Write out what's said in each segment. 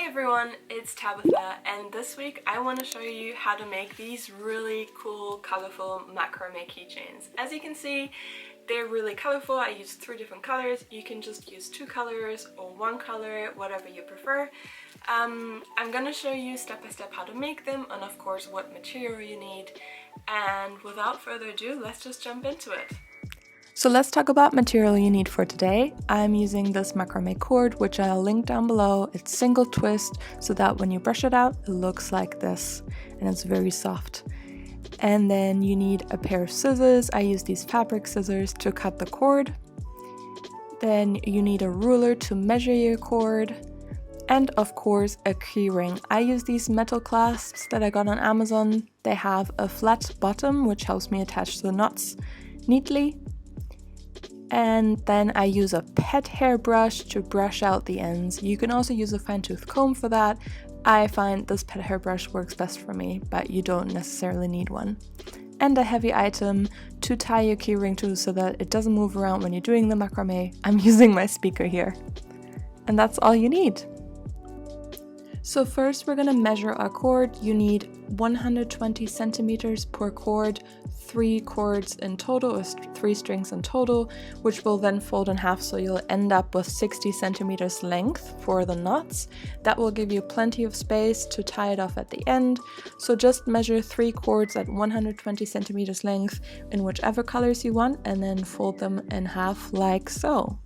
everyone, it's Tabitha, and this week I want to show you how to make these really cool, colorful macrame keychains. As you can see, they're really colorful. I used 3 different colors. You can just use 2 colors or 1 color, whatever you prefer. I'm gonna show you step by step how to make them and of course what material you need. And without further ado, let's just jump into it. So let's talk about material you need for today. I'm using this macrame cord, which I'll link down below. It's single twist so that when you brush it out, it looks like this and it's very soft. And then you need a pair of scissors. I use these fabric scissors to cut the cord. Then you need a ruler to measure your cord. And of course a key ring. I use these metal clasps that I got on Amazon. They have a flat bottom which helps me attach the knots neatly. And then I use a pet hairbrush to brush out the ends. You can also use a fine-tooth comb for that. I find this pet hairbrush works best for me, but you don't necessarily need one. And a heavy item to tie your keyring to so that it doesn't move around when you're doing the macrame. I'm using my speaker here. And that's all you need. So first we're gonna measure our cord. You need 120 centimeters per cord, 3 cords in total, or 3 strings in total, which will then fold in half so you'll end up with 60 centimeters length for the knots. That will give you plenty of space to tie it off at the end. So just measure 3 cords at 120 centimeters length in whichever colors you want and then fold them in half like so.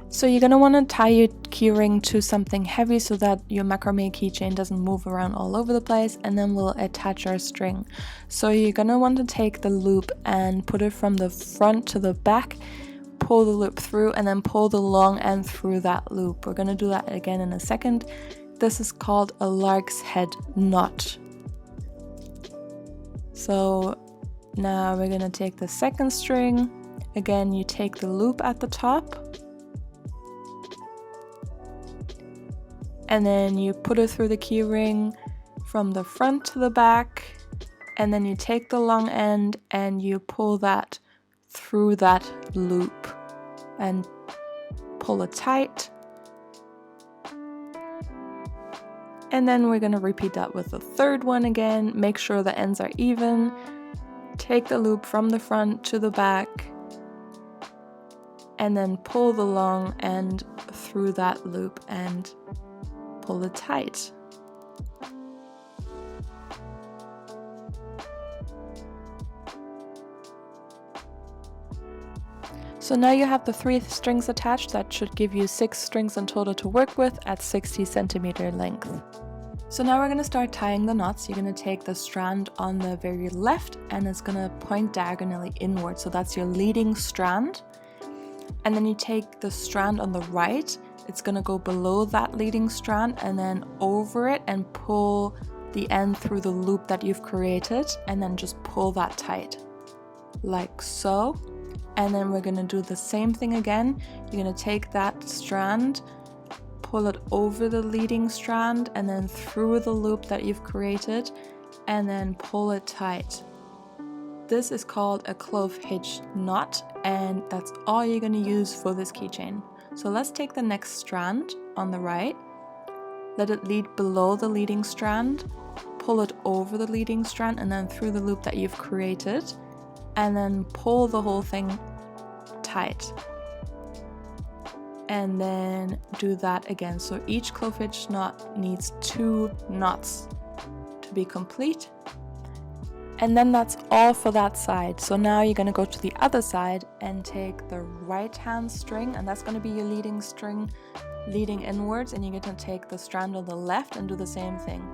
So you're going to want to tie your keyring to something heavy so that your macrame keychain doesn't move around all over the place, and then we'll attach our string. So you're going to want to take the loop and put it from the front to the back, pull the loop through, and then pull the long end through that loop. We're going to do that again in a second. This is called a lark's head knot. So now we're going to take the second string. Again, you take the loop at the top, and then you put it through the keyring from the front to the back, and then you take the long end and you pull that through that loop and pull it tight. And then we're going to repeat that with the third one again. Make sure the ends are even. Take the loop from the front to the back and then pull the long end through that loop and pull it tight. So now you have the 3 strings attached. That should give you 6 strings in total to work with at 60 centimeter length. So now we're going to start tying the knots. You're going to take the strand on the very left and it's going to point diagonally inward. So that's your leading strand. And then you take the strand on the right. It's going to go below that leading strand and then over it and pull the end through the loop that you've created, and then just pull that tight like so. And then we're going to do the same thing again. You're going to take that strand, pull it over the leading strand and then through the loop that you've created and then pull it tight. This is called a clove hitch knot, and that's all you're going to use for this keychain. So let's take the next strand on the right, let it lead below the leading strand, pull it over the leading strand and then through the loop that you've created, and then pull the whole thing tight. And then do that again. So each clove hitch knot needs 2 knots to be complete. And then that's all for that side. So now you're going to go to the other side and take the right hand string, and that's going to be your leading string leading inwards, and you're going to take the strand on the left and do the same thing.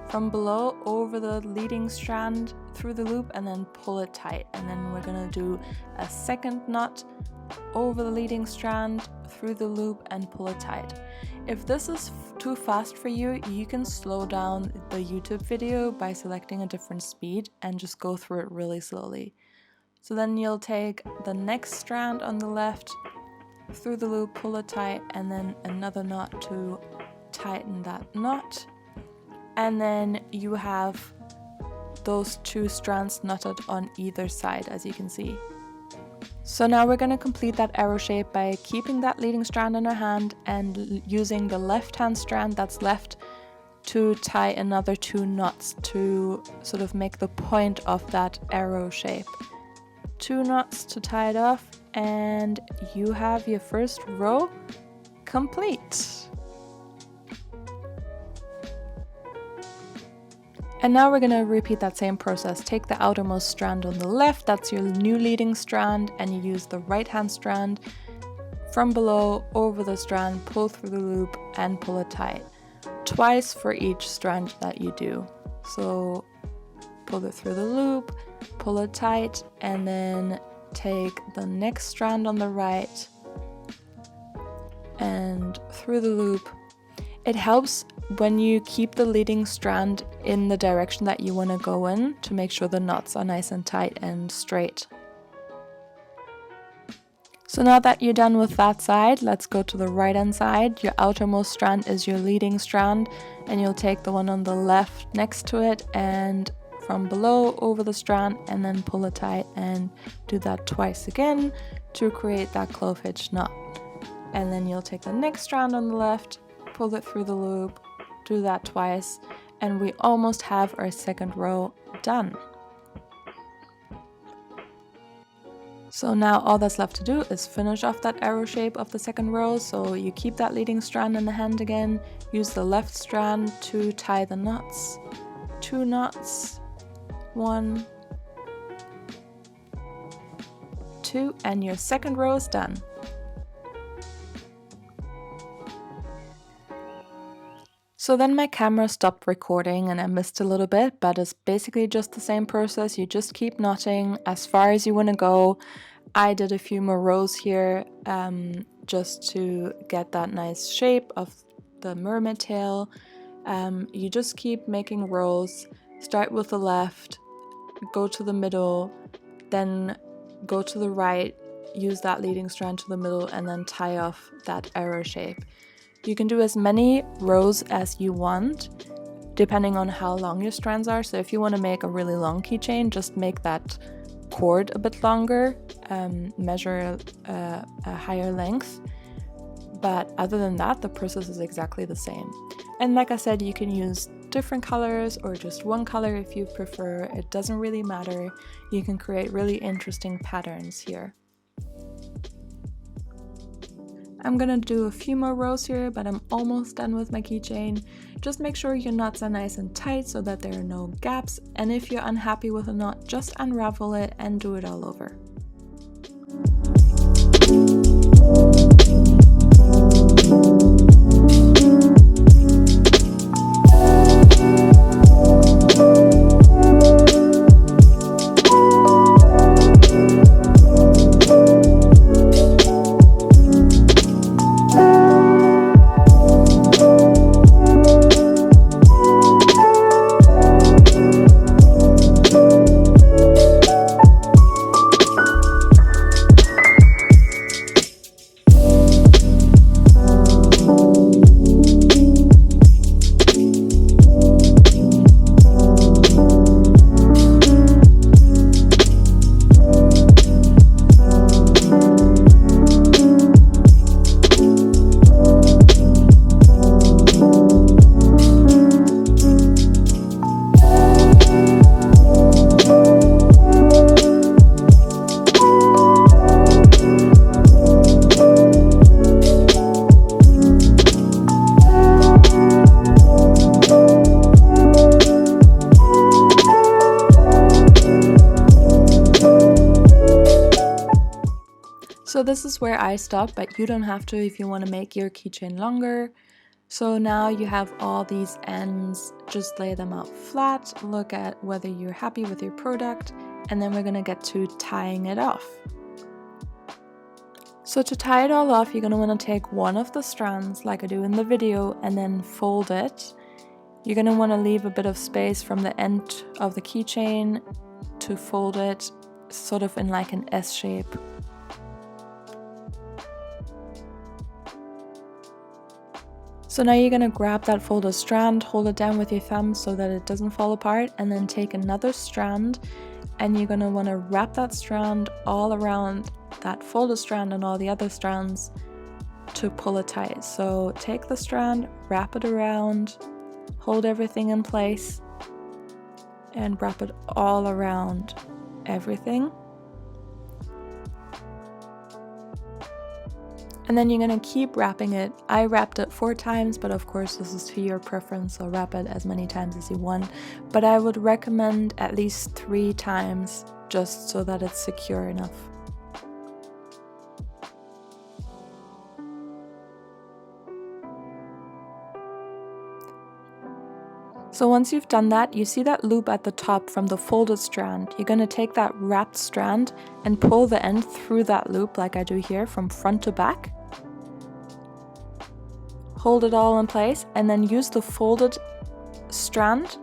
From below over the leading strand through the loop and then pull it tight. And then we're going to do a second knot over the leading strand through the loop and pull it tight. If this is too fast for you, you can slow down the YouTube video by selecting a different speed and just go through it really slowly. So then you'll take the next strand on the left through the loop, pull it tight, and then another knot to tighten that knot. And then you have those 2 strands knotted on either side, as you can see. So now we're going to complete that arrow shape by keeping that leading strand in our hand and using the left hand strand that's left to tie another 2 knots to sort of make the point of that arrow shape. 2 knots to tie it off, and you have your first row complete. And now we're going to repeat that same process. Take the outermost strand on the left, that's your new leading strand, and you use the right hand strand from below over the strand, pull through the loop and pull it tight. Twice for each strand that you do. So pull it through the loop, pull it tight, and then take the next strand on the right and through the loop. It helps when you keep the leading strand in the direction that you want to go in to make sure the knots are nice and tight and straight. So now that you're done with that side, let's go to the right hand side. Your outermost strand is your leading strand, and you'll take the one on the left next to it and from below over the strand and then pull it tight, and do that twice again to create that clove hitch knot. And then you'll take the next strand on the left, pull it through the loop, do that twice, and we almost have our second row done. So now all that's left to do is finish off that arrow shape of the second row. So you keep that leading strand in the hand again, use the left strand to tie the knots. 2 knots, 1, 2, and your second row is done. So then my camera stopped recording and I missed a little bit, but it's basically just the same process. You just keep knotting as far as you want to go. I did a few more rows here just to get that nice shape of the mermaid tail. You just keep making rows. Start with the left, go to the middle, then go to the right, use that leading strand to the middle, and then tie off that arrow shape. You can do as many rows as you want, depending on how long your strands are. So if you want to make a really long keychain, just make that cord a bit longer, measure a higher length. But other than that, the process is exactly the same. And like I said, you can use different colors or just one color if you prefer. It doesn't really matter. You can create really interesting patterns here. I'm gonna do a few more rows here, but I'm almost done with my keychain. Just make sure your knots are nice and tight so that there are no gaps, and if you're unhappy with a knot, just unravel it and do it all over. So this is where I stop, but you don't have to if you want to make your keychain longer. So now you have all these ends, just lay them out flat, look at whether you're happy with your product, and then we're going to get to tying it off. So to tie it all off, you're going to want to take one of the strands like I do in the video and then fold it. You're going to want to leave a bit of space from the end of the keychain to fold it sort of in like an S shape. So now you're going to grab that folded strand, hold it down with your thumb so that it doesn't fall apart, and then take another strand and you're going to want to wrap that strand all around that folded strand and all the other strands to pull it tight. So take the strand, wrap it around, hold everything in place, and wrap it all around everything. And then you're going to keep wrapping it. I wrapped it 4 times, but of course this is to your preference, so wrap it as many times as you want. But I would recommend at least 3 times, just so that it's secure enough. So once you've done that, you see that loop at the top from the folded strand. You're going to take that wrapped strand and pull the end through that loop like I do here from front to back. Hold it all in place and then use the folded strand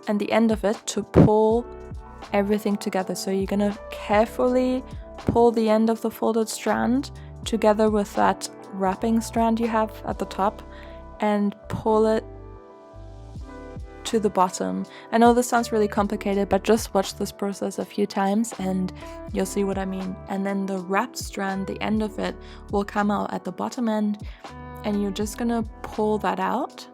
and the end of it to pull everything together. So you're going to carefully pull the end of the folded strand together with that wrapping strand you have at the top and pull it to the bottom. I know this sounds really complicated, but just watch this process a few times and you'll see what I mean. And then the wrapped strand, the end of it, will come out at the bottom end, and you're just gonna pull that out.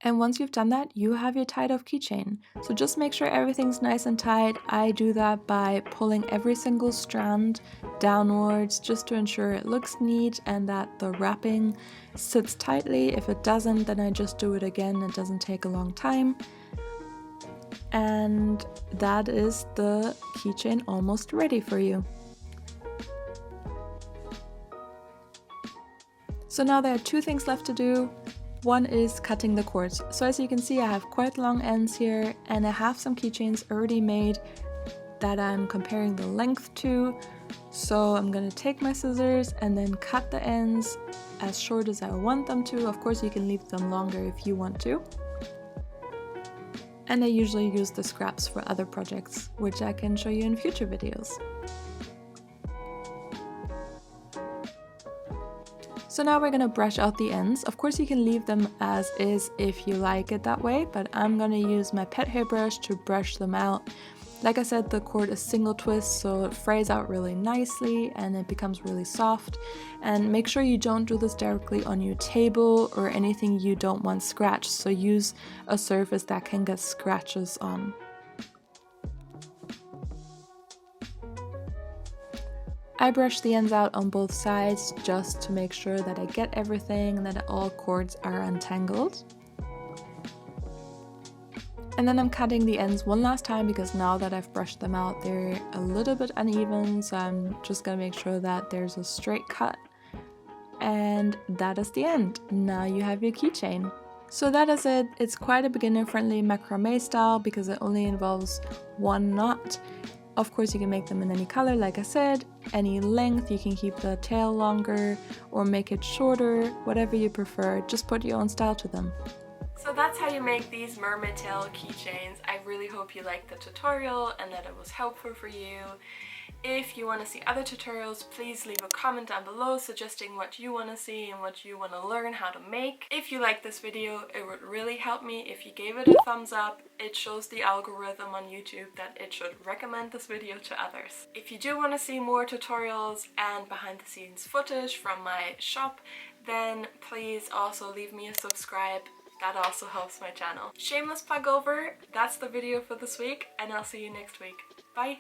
And once you've done that, you have your tied off keychain. So just make sure everything's nice and tied. I do that by pulling every single strand downwards just to ensure it looks neat and that the wrapping sits tightly. If it doesn't, then I just do it again. It doesn't take a long time. And that is the keychain almost ready for you. So now there are 2 things left to do. One is cutting the cords. So as you can see, I have quite long ends here, and I have some keychains already made that I'm comparing the length to. So I'm going to take my scissors and then cut the ends as short as I want them to. Of course, you can leave them longer if you want to. And I usually use the scraps for other projects, which I can show you in future videos. So now we're gonna brush out the ends. Of course you can leave them as is if you like it that way, but I'm gonna use my pet hairbrush to brush them out. Like I said, the cord is single twist, so it frays out really nicely and it becomes really soft. And make sure you don't do this directly on your table or anything you don't want scratched, so use a surface that can get scratches on. I brush the ends out on both sides just to make sure that I get everything and that all cords are untangled. And then I'm cutting the ends one last time because now that I've brushed them out, they're a little bit uneven, so I'm just gonna make sure that there's a straight cut. And that is the end. Now you have your keychain. So that is it. It's quite a beginner-friendly macrame style because it only involves 1 knot. Of course, you can make them in any color, like I said, any length. You can keep the tail longer or make it shorter, whatever you prefer. Just put your own style to them. So that's how you make these mermaid tail keychains. I really hope you liked the tutorial and that it was helpful for you. If you want to see other tutorials, please leave a comment down below suggesting what you want to see and what you want to learn how to make. If you like this video, it would really help me if you gave it a thumbs up. It shows the algorithm on YouTube that it should recommend this video to others. If you do want to see more tutorials and behind the scenes footage from my shop, then please also leave me a subscribe. That also helps my channel. Shameless plug over, that's the video for this week, and I'll see you next week. Bye!